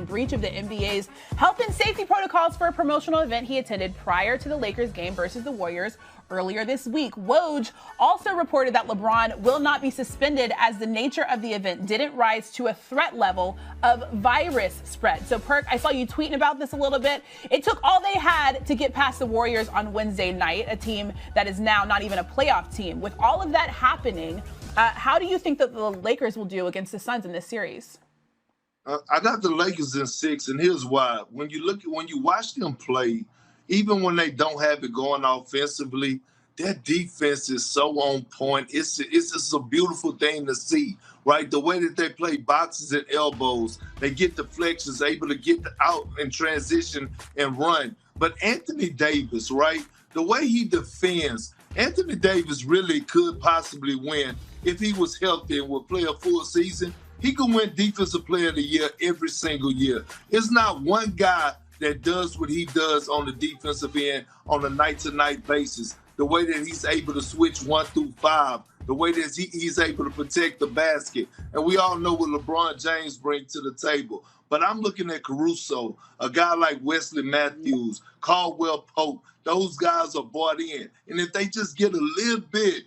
in breach of the NBA's health and safety protocols for a promotional event he attended prior to the Lakers game versus the Warriors earlier this week. Woj also reported that LeBron will not be suspended as the nature of the event didn't rise to a threat level of virus spread. So, Perk, I saw you tweeting about this a little bit. It took all they had to get past the Warriors on Wednesday night, a team that is now not even a playoff team. With all of that happening, how do you think that the Lakers will do against the Suns in this series? I got the Lakers in 6, and here's why. When you watch them play, even when they don't have it going offensively, their defense is so on point. It's just a beautiful thing to see, right? The way that they play boxes and elbows, they get deflections, able to get out and transition and run. But Anthony Davis, right? The way he defends, Anthony Davis really could possibly win if he was healthy and would play a full season. He could win Defensive Player of the Year every single year. It's not one guy that does what he does on the defensive end on a night-to-night basis. The way that he's able to switch 1 through 5, the way that he's able to protect the basket. And we all know what LeBron James brings to the table. But I'm looking at Caruso, a guy like Wesley Matthews, Caldwell Pope. Those guys are bought in. And if they just get a little bit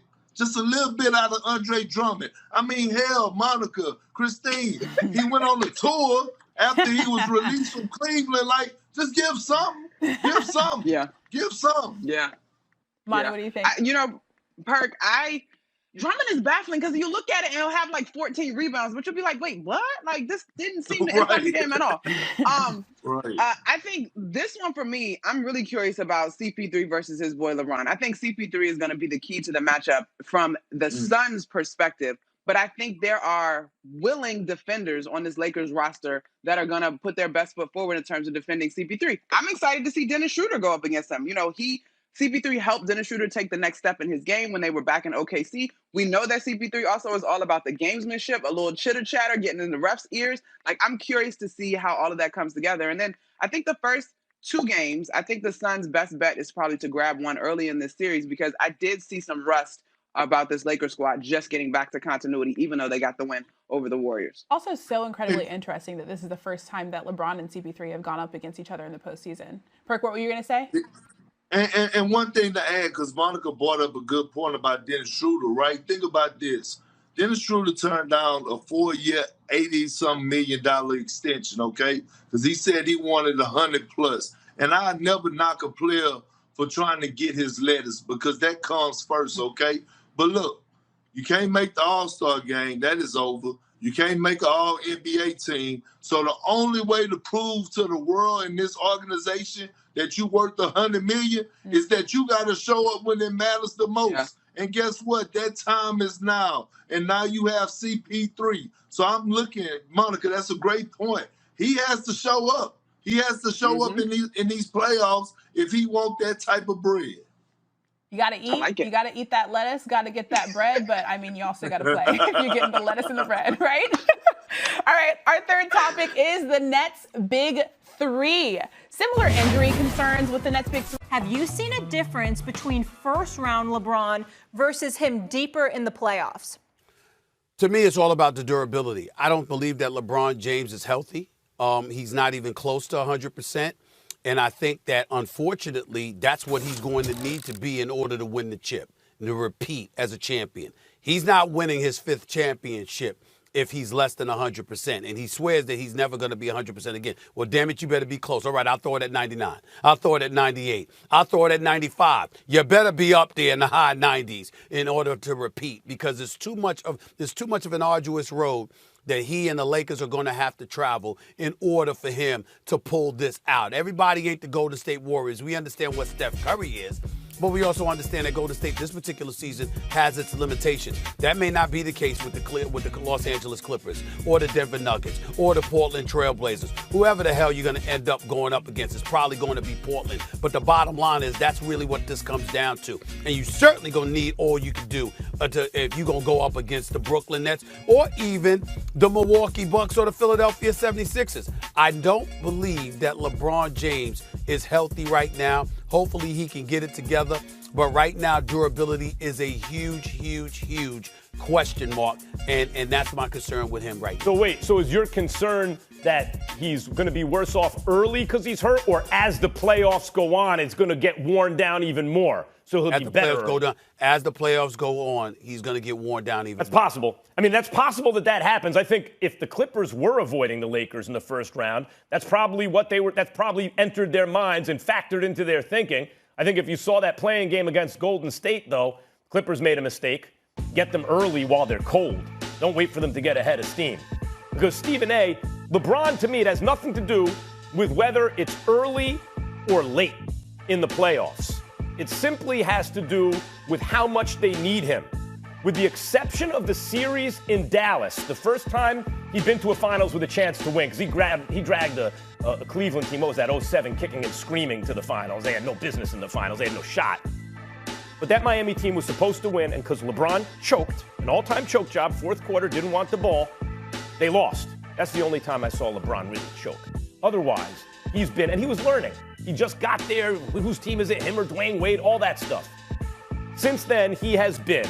out of Andre Drummond. I mean, hell, Monica, Christine, he went on the tour after he was released from Cleveland. Like, just give something. Give something. Yeah. Give something. Yeah. Monica, what do you think? Perk, Drummond is baffling because you look at it and he'll have like 14 rebounds, but you'll be like, wait, what? Like, this didn't seem to impact him at all. Right. I think this one for me, I'm really curious about CP3 versus his boy LeBron. I think CP3 is going to be the key to the matchup from the Suns' perspective, but I think there are willing defenders on this Lakers roster that are going to put their best foot forward in terms of defending CP3. I'm excited to see Dennis Schroeder go up against him. CP3 helped Dennis Schroeder take the next step in his game when they were back in OKC. We know that CP3 also is all about the gamesmanship, a little chitter-chatter, getting in the refs' ears. Like, I'm curious to see how all of that comes together. And then I think the first 2 games, I think the Suns' best bet is probably to grab one early in this series because I did see some rust about this Lakers squad just getting back to continuity, even though they got the win over the Warriors. Also so incredibly interesting that this is the first time that LeBron and CP3 have gone up against each other in the postseason. Perk, what were you going to say? And one thing to add, because Monica brought up a good point about Dennis Schroeder, right? Think about this. Dennis Schroeder turned down a 4-year, $80-some million extension, okay? Because he said he wanted 100+. And I never knock a player for trying to get his letters because that comes first, okay? But look, you can't make the All-Star game. That is over. You can't make an All-NBA team. So the only way to prove to the world in this organization that you worth $100 million is that you got to show up when it matters the most. Yeah. And guess what? That time is now. And now you have CP3. So I'm looking at Monica. That's a great point. He has to show up. He has to show up in these playoffs if he want that type of bread. You got to eat. You got to eat that lettuce. Got to get that bread. But, I mean, you also got to play if you're getting the lettuce and the bread, right? All right. Our third topic is the Nets' Big 3. Similar injury concerns with the Nets' Big 3. Have you seen a difference between first-round LeBron versus him deeper in the playoffs? To me, it's all about the durability. I don't believe that LeBron James is healthy. He's not even close to 100%. And I think that, unfortunately, that's what he's going to need to be in order to win the chip, and to repeat as a champion. He's not winning his 5th championship if he's less than 100%. And he swears that he's never going to be 100% again. Well, damn it, you better be close. All right, I'll throw it at 99. I'll throw it at 98. I'll throw it at 95. You better be up there in the high 90s in order to repeat, because it's too much of an arduous road that he and the Lakers are going to have to travel in order for him to pull this out. Everybody ain't the Golden State Warriors. We understand what Steph Curry is, but we also understand that Golden State this particular season has its limitations. That may not be the case with the Los Angeles Clippers or the Denver Nuggets or the Portland Trail Blazers. Whoever the hell you're going to end up going up against is probably going to be Portland. But the bottom line is that's really what this comes down to. And you certainly going to need all you can do if you're going to go up against the Brooklyn Nets or even the Milwaukee Bucks or the Philadelphia 76ers. I don't believe that LeBron James is healthy right now. Hopefully he can get it together. But right now, durability is a huge, huge, huge question mark. And that's my concern with him right now. So is your concern that he's going to be worse off early because he's hurt, or as the playoffs go on, it's going to get worn down even more? So he'll be better. As the playoffs go on, he's going to get worn down even more. That's possible. I mean, that's possible that happens. I think if the Clippers were avoiding the Lakers in the first round, that's probably that's probably entered their minds and factored into their thinking. I think if you saw that playing game against Golden State, though, Clippers made a mistake. Get them early while they're cold. Don't wait for them to get ahead of steam. Because Stephen A., LeBron, to me, it has nothing to do with whether it's early or late in the playoffs. It simply has to do with how much they need him. With the exception of the series in Dallas, the first time he'd been to a finals with a chance to win, because he dragged a Cleveland team, what was that, 07, kicking and screaming to the finals. They had no business in the finals. They had no shot. But that Miami team was supposed to win, and because LeBron choked, an all-time choke job, fourth quarter, didn't want the ball, they lost. That's the only time I saw LeBron really choke. Otherwise, he's been, and he was learning. He just got there. Whose team is it, him or Dwayne Wade, all that stuff. Since then, he has been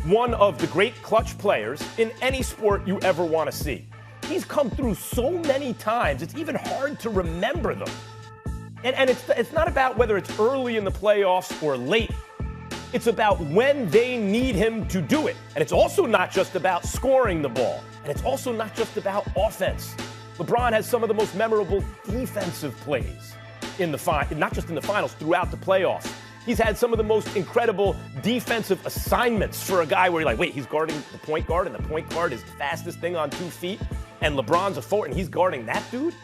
one of the great clutch players in any sport you ever want to see. He's come through so many times, it's even hard to remember them. And it's not about whether it's early in the playoffs or late. It's about when they need him to do it. And it's also not just about scoring the ball. And it's also not just about offense. LeBron has some of the most memorable defensive plays in the not just in the finals, throughout the playoffs. He's had some of the most incredible defensive assignments for a guy where you're like, wait, he's guarding the point guard, and the point guard is the fastest thing on 2 feet, and LeBron's a forward, and he's guarding that dude?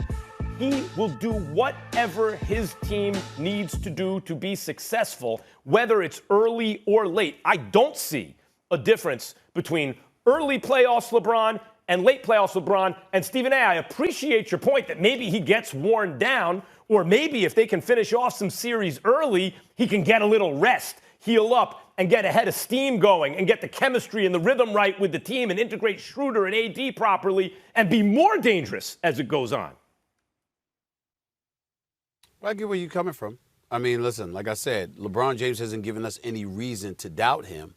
He will do whatever his team needs to do to be successful, whether it's early or late. I don't see a difference between early playoffs LeBron and late playoffs LeBron. And Stephen A., I appreciate your point that maybe he gets worn down, or maybe if they can finish off some series early, he can get a little rest, heal up, and get ahead of steam going and get the chemistry and the rhythm right with the team and integrate Schroeder and AD properly and be more dangerous as it goes on. I get where you're coming from. I mean, listen, like I said, LeBron James hasn't given us any reason to doubt him,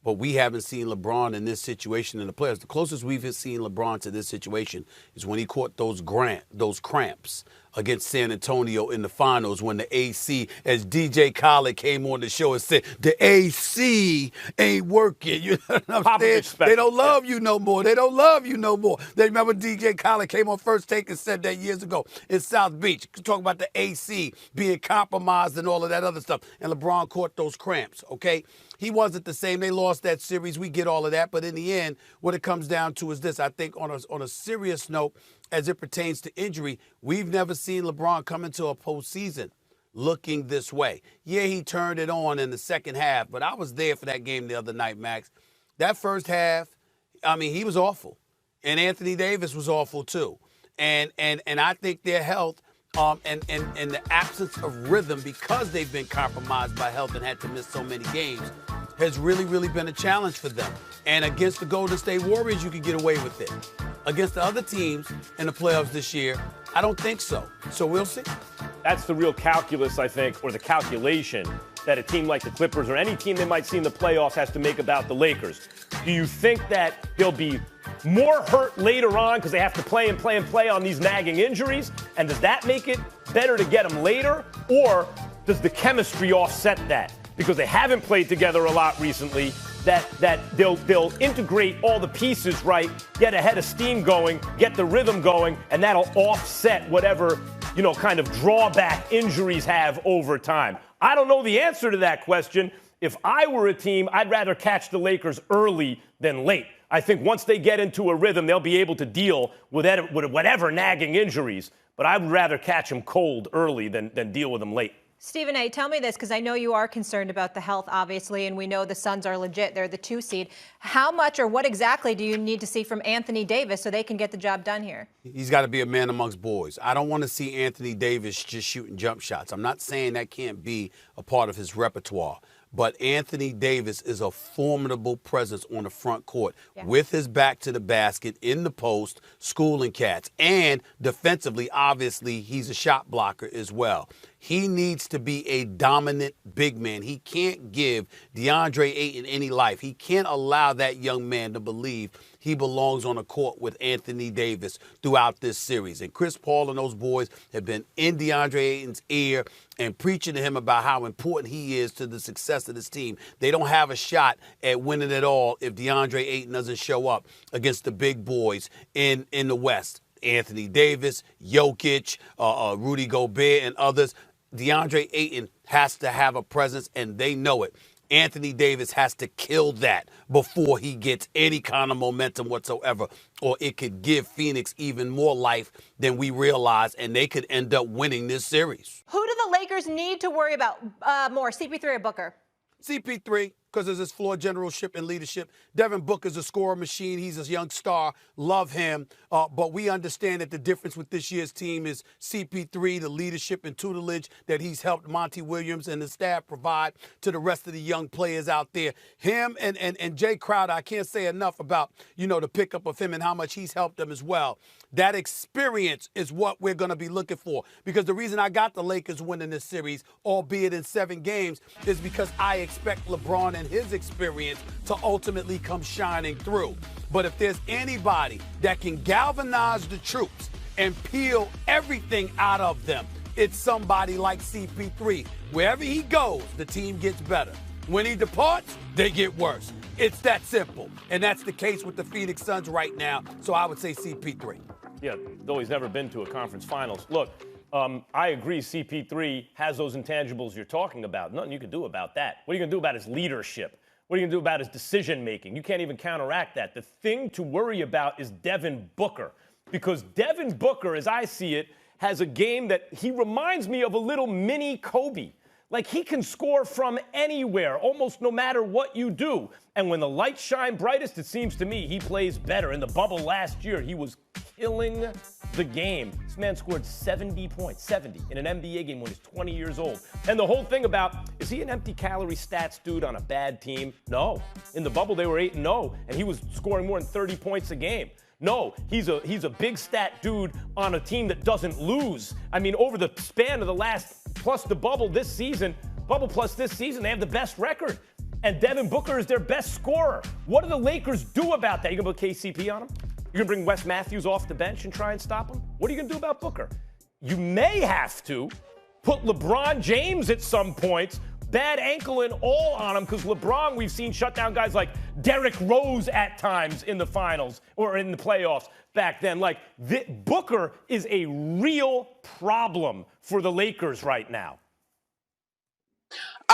but we haven't seen LeBron in this situation in the playoffs. The closest we've seen LeBron to this situation is when he caught those cramps against San Antonio in the finals when the AC, as DJ Khaled came on the show and said, the AC ain't working. You know what I'm saying? They don't love you no more. They don't love you no more. They remember DJ Khaled came on First Take and said that years ago in South Beach. Talking about the AC being compromised and all of that other stuff. And LeBron caught those cramps, okay? He wasn't the same. They lost that series. We get all of that. But in the end, what it comes down to is this. I think on a serious note, as it pertains to injury, we've never seen LeBron come into a postseason looking this way. Yeah, he turned it on in the second half, but I was there for that game the other night, Max. That first half, I mean, he was awful. And Anthony Davis was awful too. And I think their health and the absence of rhythm, because they've been compromised by health and had to miss so many games, has really, really been a challenge for them. And against the Golden State Warriors, you could get away with it. Against the other teams in the playoffs this year, I don't think so. So we'll see. That's the real calculus, I think, or the calculation that a team like the Clippers or any team they might see in the playoffs has to make about the Lakers. Do you think that they'll be more hurt later on because they have to play on these nagging injuries? And does that make it better to get them later? Or does the chemistry offset that? Because they haven't played together a lot recently, that they'll integrate all the pieces right, get ahead of steam going, get the rhythm going, and that'll offset whatever, kind of drawback injuries have over time. I don't know the answer to that question. If I were a team, I'd rather catch the Lakers early than late. I think once they get into a rhythm, they'll be able to deal with whatever nagging injuries. But I'd rather catch them cold early than deal with them late. Stephen A., tell me this, because I know you are concerned about the health, obviously, and we know the Suns are legit. They're the 2 seed. How much or what exactly do you need to see from Anthony Davis so they can get the job done here? He's got to be a man amongst boys. I don't want to see Anthony Davis just shooting jump shots. I'm not saying that can't be a part of his repertoire. But Anthony Davis is a formidable presence on the front court with his back to the basket, in the post, schooling cats. And defensively, obviously, he's a shot blocker as well. He needs to be a dominant big man. He can't give DeAndre Ayton any life. He can't allow that young man to believe he belongs on a court with Anthony Davis throughout this series. And Chris Paul and those boys have been in DeAndre Ayton's ear and preaching to him about how important he is to the success of this team. They don't have a shot at winning it all if DeAndre Ayton doesn't show up against the big boys in the West. Anthony Davis, Jokic, Rudy Gobert, and others. DeAndre Ayton has to have a presence, and they know it. Anthony Davis has to kill that before he gets any kind of momentum whatsoever, or it could give Phoenix even more life than we realize, and they could end up winning this series. Who do the Lakers need to worry about more, CP3 or Booker? CP3, because of his floor generalship and leadership. Devin Booker's a scorer machine. He's a young star. Love him. But we understand that the difference with this year's team is CP3, the leadership and tutelage that he's helped Monty Williams and the staff provide to the rest of the young players out there. Him and Jay Crowder, I can't say enough about, the pickup of him and how much he's helped them as well. That experience is what we're going to be looking for. Because the reason I got the Lakers winning this series, albeit in 7 games, is because I expect LeBron and his experience to ultimately come shining through. But if there's anybody that can galvanize the troops and peel everything out of them, it's somebody like CP3. Wherever he goes, the team gets better. When he departs, they get worse. It's that simple. And that's the case with the Phoenix Suns right now. So I would say CP3. Yeah, though he's never been to a conference finals. Look, I agree CP3 has those intangibles you're talking about. Nothing you can do about that. What are you going to do about his leadership? What are you going to do about his decision-making? You can't even counteract that. The thing to worry about is Devin Booker, because Devin Booker, as I see it, has a game that he reminds me of a little mini Kobe. Like, he can score from anywhere, almost no matter what you do. And when the lights shine brightest, it seems to me he plays better. In the bubble last year, he was killing the game. This man scored 70 points, 70, in an NBA game when he's 20 years old. And the whole thing about, is he an empty calorie stats dude on a bad team? No. In the bubble, they were 8-0, and he was scoring more than 30 points a game. No, he's a big stat dude on a team that doesn't lose. I mean, over the span of the last, plus the bubble this season, bubble plus this season, they have the best record. And Devin Booker is their best scorer. What do the Lakers do about that? You gonna put KCP on him? You're gonna bring Wes Matthews off the bench and try and stop him? What are you gonna do about Booker? You may have to put LeBron James at some points, bad ankle and all on him, because LeBron, we've seen shut down guys like Derrick Rose at times in the finals or in the playoffs back then. Like, Booker is a real problem for the Lakers right now.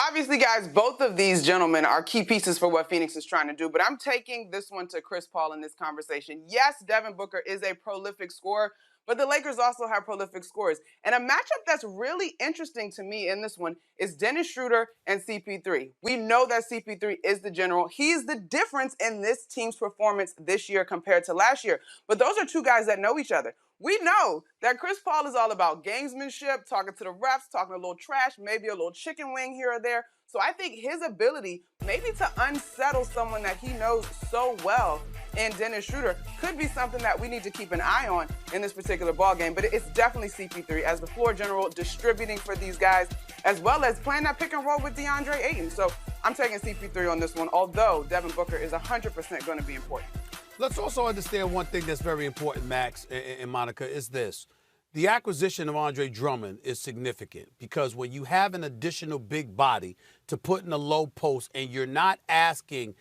Obviously, guys, both of these gentlemen are key pieces for what Phoenix is trying to do, but I'm taking this one to Chris Paul in this conversation. Yes, Devin Booker is a prolific scorer, but the Lakers also have prolific scorers. And a matchup that's really interesting to me in this one is Dennis Schroeder and CP3. We know that CP3 is the general. He's the difference in this team's performance this year compared to last year. But those are two guys that know each other. We know that Chris Paul is all about gamesmanship, talking to the refs, talking a little trash, maybe a little chicken wing here or there. So I think his ability maybe to unsettle someone that he knows so well in Dennis Schroeder could be something that we need to keep an eye on in this particular ball game. But it's definitely CP3 as the floor general, distributing for these guys, as well as playing that pick and roll with DeAndre Ayton. So I'm taking CP3 on this one, although Devin Booker is 100% going to be important. Let's also understand one thing that's very important, Max and Monica, is this. The acquisition of Andre Drummond is significant because when you have an additional big body to put in the low post and you're not asking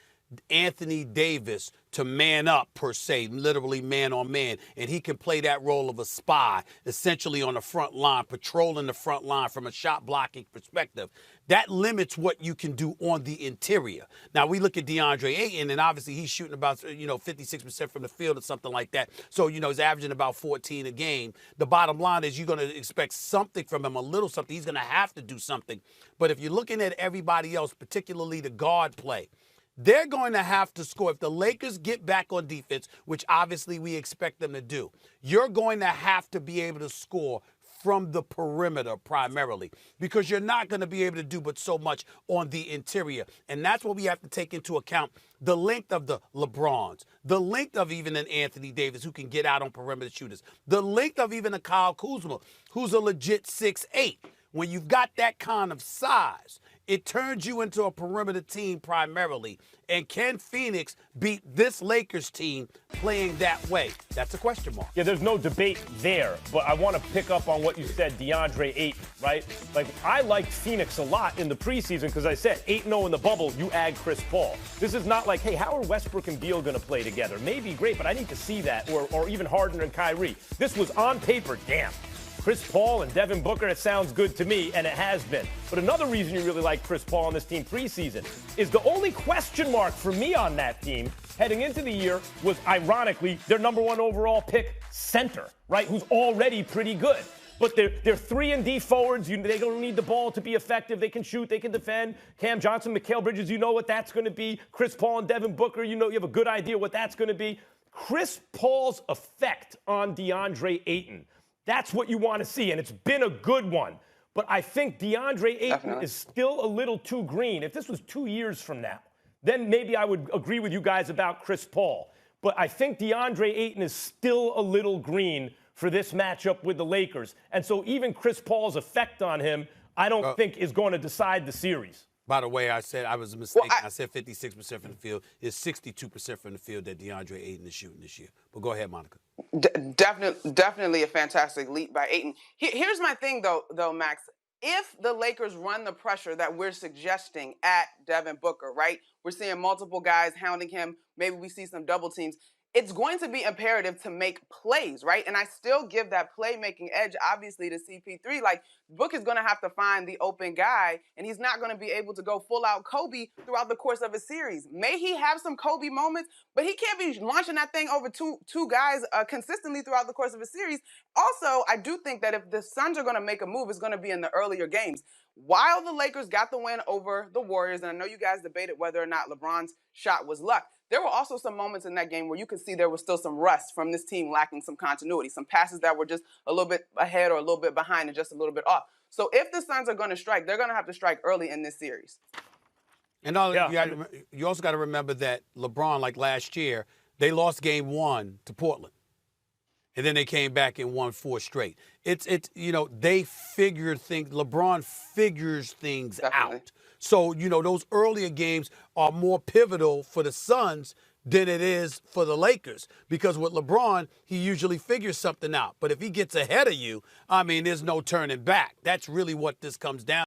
Anthony Davis to man up, per se, literally man on man, and he can play that role of a spy, essentially on the front line, patrolling the front line from a shot blocking perspective. That limits what you can do on the interior. Now, we look at DeAndre Ayton, and obviously he's shooting about, 56% from the field or something like that. So, he's averaging about 14 a game. The bottom line is you're going to expect something from him, a little something. He's going to have to do something. But if you're looking at everybody else, particularly the guard play, they're going to have to score. If the Lakers get back on defense, which obviously we expect them to do, you're going to have to be able to score from the perimeter primarily because you're not going to be able to do but so much on the interior. And that's what we have to take into account, the length of the LeBrons, the length of even an Anthony Davis who can get out on perimeter shooters, the length of even a Kyle Kuzma who's a legit 6'8". When you've got that kind of size, it turns you into a perimeter team primarily. And can Phoenix beat this Lakers team playing that way? That's a question mark. Yeah, there's no debate there, but I want to pick up on what you said, DeAndre Ayton, right? Like, I liked Phoenix a lot in the preseason because I said 8-0 in the bubble, you add Chris Paul. This is not like, hey, how are Westbrook and Beal going to play together? Maybe great, but I need to see that, or even Harden and Kyrie. This was on paper, damn. Chris Paul and Devin Booker, it sounds good to me, and it has been. But another reason you really like Chris Paul on this team preseason is the only question mark for me on that team heading into the year was, ironically, their number 1 overall pick center, right, who's already pretty good. But they're 3-and-D forwards. They don't need the ball to be effective. They can shoot. They can defend. Cam Johnson, Mikal Bridges, you know what that's going to be. Chris Paul and Devin Booker, you have a good idea what that's going to be. Chris Paul's effect on DeAndre Ayton, that's what you want to see, and it's been a good one. But I think DeAndre Ayton is still a little too green. If this was 2 years from now, then maybe I would agree with you guys about Chris Paul. But I think DeAndre Ayton is still a little green for this matchup with the Lakers. And so even Chris Paul's effect on him, I don't think is going to decide the series. By the way, I said I was mistaken. I said 56% from the field. It's 62% from the field that DeAndre Ayton is shooting this year. But go ahead, Monica. Definitely a fantastic leap by Ayton. Here's my thing, though, Max. If the Lakers run the pressure that we're suggesting at Devin Booker, right? We're seeing multiple guys hounding him. Maybe we see some double teams. It's going to be imperative to make plays, right? And I still give that playmaking edge, obviously, to CP3. Like, Book is going to have to find the open guy, and he's not going to be able to go full-out Kobe throughout the course of a series. May he have some Kobe moments, but he can't be launching that thing over two guys consistently throughout the course of a series. Also, I do think that if the Suns are going to make a move, it's going to be in the earlier games. While the Lakers got the win over the Warriors, and I know you guys debated whether or not LeBron's shot was luck, there were also some moments in that game where you could see there was still some rust from this team lacking some continuity, some passes that were just a little bit ahead or a little bit behind and just a little bit off. So if the Suns are going to strike, they're going to have to strike early in this series. And you also got to remember that LeBron, like last year, they lost game 1 to Portland. And then they came back and won 4 straight. They figured things. LeBron figures things out. So, those earlier games are more pivotal for the Suns than it is for the Lakers. Because with LeBron, he usually figures something out. But if he gets ahead of you, there's no turning back. That's really what this comes down